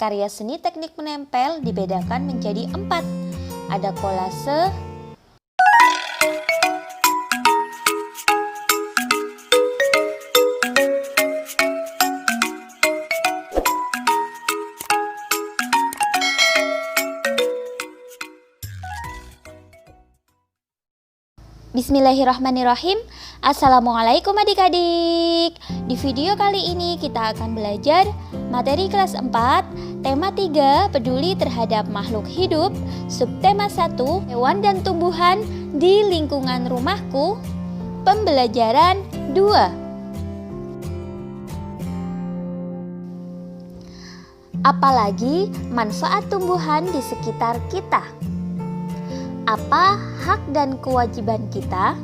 Karya seni teknik menempel dibedakan menjadi 4. Ada kolase, Bismillahirrahmanirrahim. Assalamualaikum adik-adik. Di video kali ini kita akan belajar materi kelas 4, tema 3, peduli terhadap makhluk hidup, subtema 1, hewan dan tumbuhan di lingkungan rumahku, pembelajaran 2. Apalagi manfaat tumbuhan di sekitar kita? Apa hak dan kewajiban kita?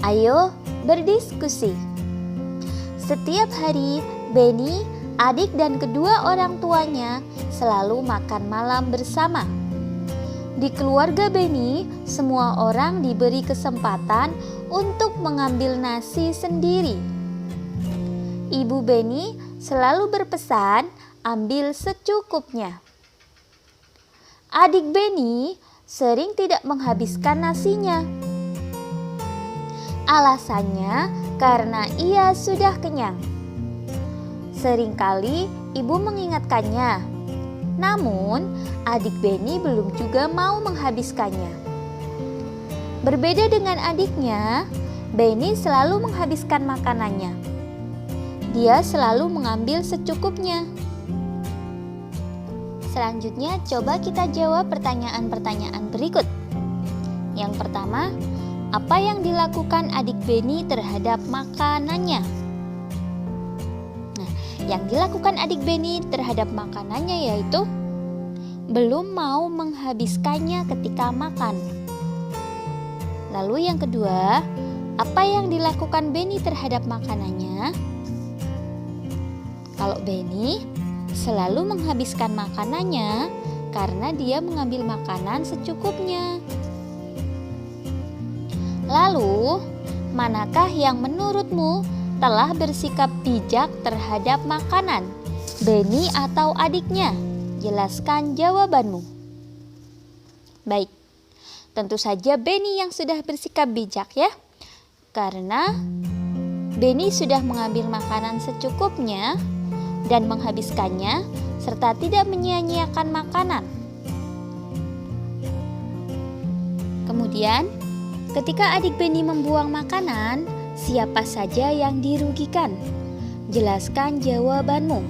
Ayo berdiskusi. Setiap hari, Benny, adik dan kedua orang tuanya selalu makan malam bersama. Di keluarga Benny, semua orang diberi kesempatan untuk mengambil nasi sendiri. Ibu Benny selalu berpesan, ambil secukupnya. Adik Benny sering tidak menghabiskan nasinya. Alasannya karena ia sudah kenyang. Seringkali ibu mengingatkannya, namun adik Benny belum juga mau menghabiskannya. Berbeda dengan adiknya, Benny selalu menghabiskan makanannya. Dia selalu mengambil secukupnya. Selanjutnya, coba kita jawab pertanyaan-pertanyaan berikut. Yang pertama, apa yang dilakukan adik Benny terhadap makanannya? Nah, yang dilakukan adik Benny terhadap makanannya yaitu belum mau menghabiskannya ketika makan. Lalu yang kedua, apa yang dilakukan Benny terhadap makanannya? Kalau Benny selalu menghabiskan makanannya karena dia mengambil makanan secukupnya. Lalu, manakah yang menurutmu telah bersikap bijak terhadap makanan? Benny atau adiknya? Jelaskan jawabanmu. Baik, tentu saja Benny yang sudah bersikap bijak ya. Karena Benny sudah mengambil makanan secukupnya dan menghabiskannya serta tidak menyia-nyiakan makanan. Kemudian, ketika adik Benny membuang makanan, siapa saja yang dirugikan? Jelaskan jawabanmu.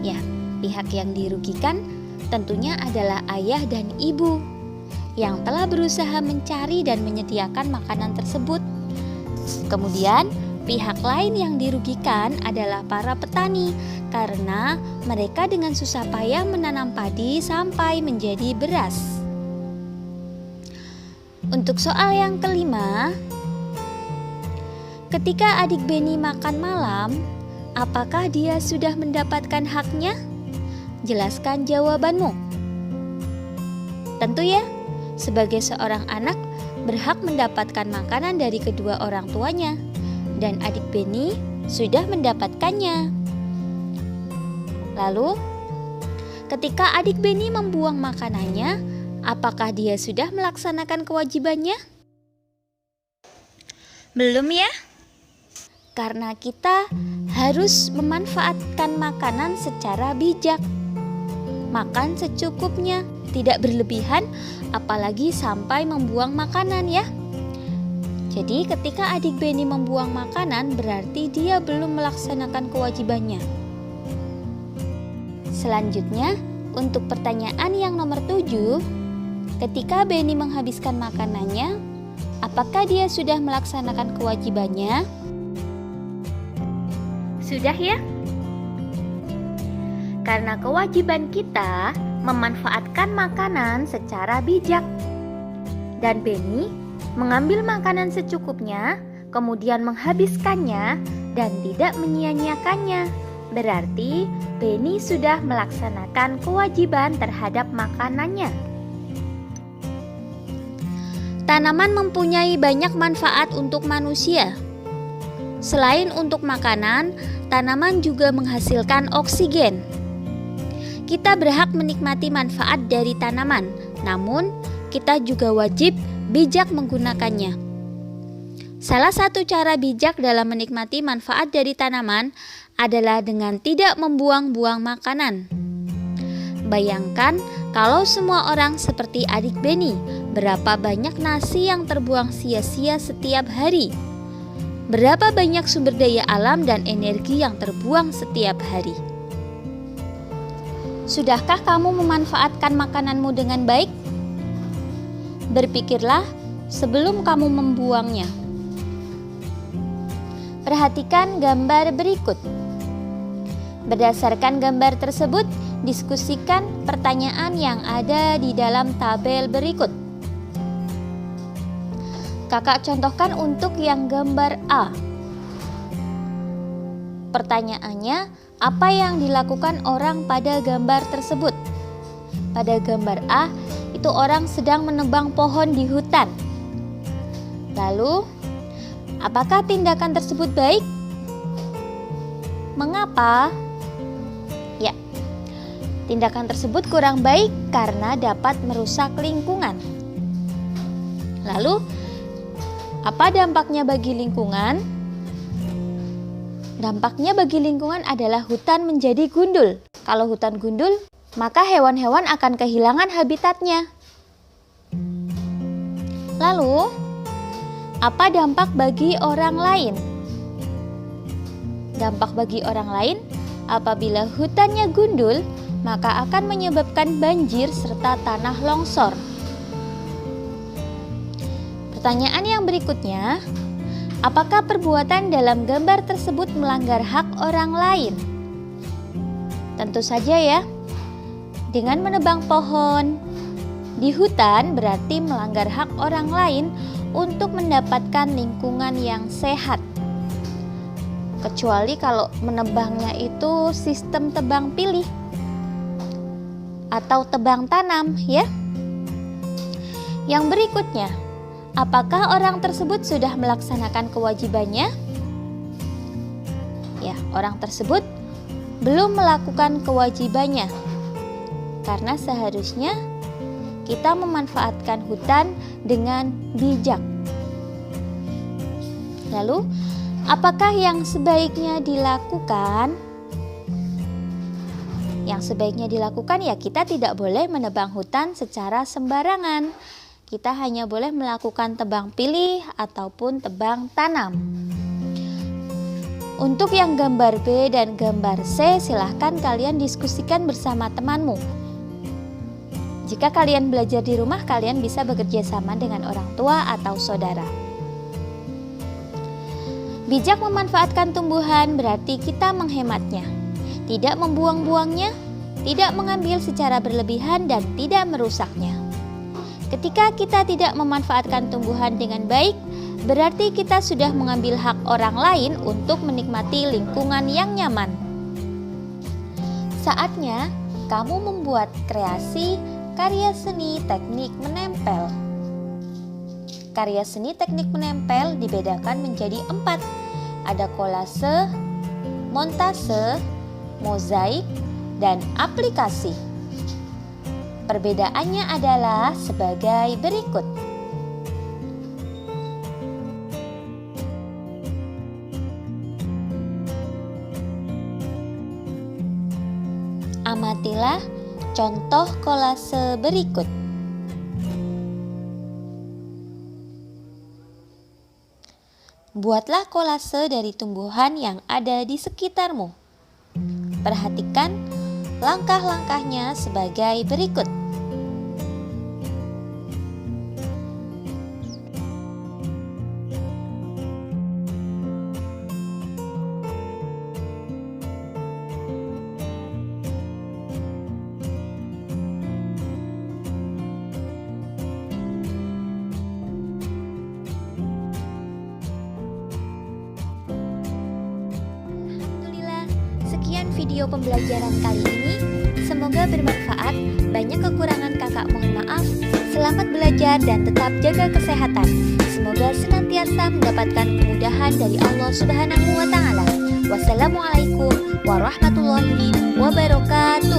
Ya, pihak yang dirugikan tentunya adalah ayah dan ibu yang telah berusaha mencari dan menyediakan makanan tersebut. Kemudian, pihak lain yang dirugikan adalah para petani karena mereka dengan susah payah menanam padi sampai menjadi beras. Untuk soal yang kelima, ketika adik Benny makan malam, apakah dia sudah mendapatkan haknya? Jelaskan jawabanmu. Tentu ya, sebagai seorang anak berhak mendapatkan makanan dari kedua orang tuanya. Dan adik Benny sudah mendapatkannya. Lalu, ketika adik Benny membuang makanannya, apakah dia sudah melaksanakan kewajibannya? Belum ya? Karena kita harus memanfaatkan makanan secara bijak. Makan secukupnya, tidak berlebihan, apalagi sampai membuang makanan ya. Jadi ketika adik Benny membuang makanan berarti dia belum melaksanakan kewajibannya. Selanjutnya, untuk pertanyaan yang nomor 7, ketika Benny menghabiskan makanannya, apakah dia sudah melaksanakan kewajibannya? Sudah ya? Karena kewajiban kita memanfaatkan makanan secara bijak. Dan Benny mengambil makanan secukupnya, kemudian menghabiskannya dan tidak menyia-nyiakannya. Berarti Benny sudah melaksanakan kewajiban terhadap makanannya. Tanaman mempunyai banyak manfaat untuk manusia. Selain untuk makanan, tanaman juga menghasilkan oksigen. Kita berhak menikmati manfaat dari tanaman, namun kita juga wajib bijak menggunakannya. Salah satu cara bijak dalam menikmati manfaat dari tanaman adalah dengan tidak membuang-buang makanan. Bayangkan kalau semua orang seperti adik Beni, berapa banyak nasi yang terbuang sia-sia setiap hari? Berapa banyak sumber daya alam dan energi yang terbuang setiap hari? Sudahkah kamu memanfaatkan makananmu dengan baik? Berpikirlah sebelum kamu membuangnya. Perhatikan gambar berikut. Berdasarkan gambar tersebut, diskusikan pertanyaan yang ada di dalam tabel berikut. Kakak contohkan untuk yang gambar A. Pertanyaannya, apa yang dilakukan orang pada gambar tersebut? Pada gambar A, itu orang sedang menebang pohon di hutan. Lalu, apakah tindakan tersebut baik? Mengapa? Ya, tindakan tersebut kurang baik karena dapat merusak lingkungan. Lalu, apa dampaknya bagi lingkungan? Dampaknya bagi lingkungan adalah hutan menjadi gundul. Kalau hutan gundul, maka hewan-hewan akan kehilangan habitatnya. Lalu, apa dampak bagi orang lain? Dampak bagi orang lain, apabila hutannya gundul, maka akan menyebabkan banjir serta tanah longsor. Pertanyaan yang berikutnya, apakah perbuatan dalam gambar tersebut melanggar hak orang lain? Tentu saja ya. Dengan menebang pohon di hutan berarti melanggar hak orang lain untuk mendapatkan lingkungan yang sehat. Kecuali kalau menebangnya itu sistem tebang pilih atau tebang tanam ya. Yang berikutnya, apakah orang tersebut sudah melaksanakan kewajibannya? Ya, orang tersebut belum melakukan kewajibannya. Karena seharusnya kita memanfaatkan hutan dengan bijak. Lalu, apakah yang sebaiknya dilakukan? Yang sebaiknya dilakukan ya kita tidak boleh menebang hutan secara sembarangan. Kita hanya boleh melakukan tebang pilih ataupun tebang tanam. Untuk yang gambar B dan gambar C, silahkan kalian diskusikan bersama temanmu. Jika kalian belajar di rumah, kalian bisa bekerja sama dengan orang tua atau saudara. Bijak memanfaatkan tumbuhan berarti kita menghematnya, tidak membuang-buangnya, tidak mengambil secara berlebihan dan tidak merusaknya. Ketika kita tidak memanfaatkan tumbuhan dengan baik, berarti kita sudah mengambil hak orang lain untuk menikmati lingkungan yang nyaman. Saatnya kamu membuat kreasi karya seni teknik menempel. Karya seni teknik menempel dibedakan menjadi 4. Ada kolase, montase, mozaik, dan aplikasi. Perbedaannya adalah sebagai berikut. Amatilah contoh kolase berikut. Buatlah kolase dari tumbuhan yang ada di sekitarmu. Perhatikan langkah-langkahnya sebagai berikut. Sekian video pembelajaran kali ini, semoga bermanfaat. Banyak kekurangan kakak mohon maaf. Selamat belajar dan tetap jaga kesehatan. Semoga senantiasa mendapatkan kemudahan dari Allah Subhanahu wa Ta'ala. Wassalamualaikum warahmatullahi wabarakatuh.